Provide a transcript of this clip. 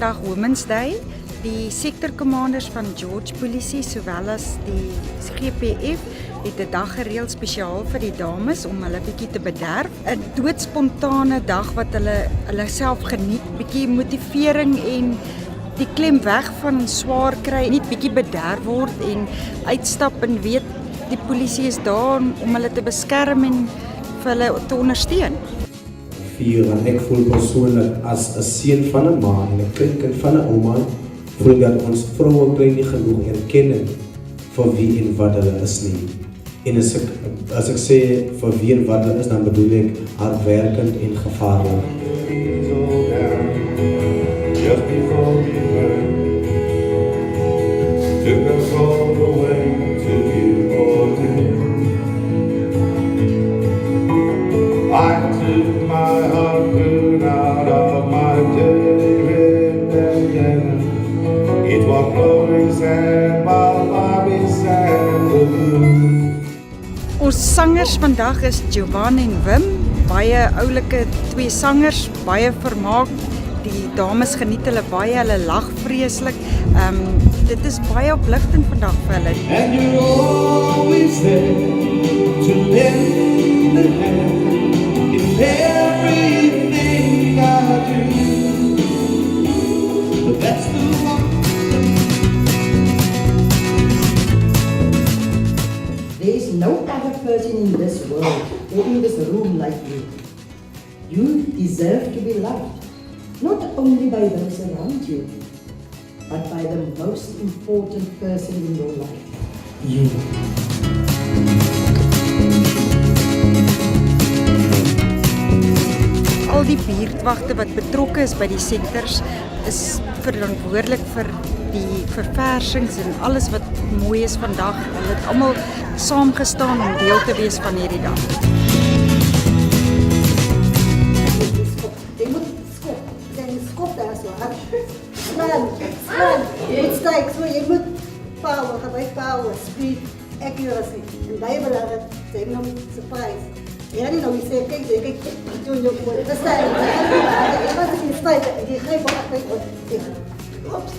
vandag Women's Day. Die sektorcommanders van George Polisie sowel as die GPF het 'n dag gereël spesiaal vir die dames om hulle bietjie te bederf. 'n Doodspontane dag wat hulle self geniet, bietjie motivering en die klem weg van swaar kry, net bietjie bederf word en uitstap en weet die polisie is daar om hulle te beskerm en vir hulle te ondersteun. En ek voel persoonlik as 'n seun van 'n ma en 'n kleinkind van 'n ouma, voel dat ons vroue kry nie genoeg erkenning vir wie en wat hulle is nie. En as ek sê vir wie en wat hulle is, dan bedoel ek hardwerkend en gevaarlik. Just before we went, took us all the way to New Orleans. I took my harpoon out of my dirty red bandana. It was blowing sand while Bobby sang the blues. Ons sangers vandag is Jovan en Wim, baie oulike twee sangers, baie vermaak. Die dames geniet hulle baie, hulle lag vreeslik. Dit is baie opligtend vandag vir hulle. And you're always there to lend a hand in everything I do. But that's the one. There is no other person in this world or in this room like you. You deserve to be loved. Not only by those around you, but by the most important person in your life, you. Al die buurtwagte wat betrokke is by die sektors is verantwoordelik vir die verversings en alles wat mooi is vandag. Hulle het almal saamgestaan om deel te wees van hierdie dag. Slaan, so jy moet power, gebruik power, speed, accuracy. En baie belangrik, jy moet nou surprise. Jy gaan nie nou sê, kyk, doen jou voor. Dat staan, jy gaan nie spijt, jy grijp op, ops.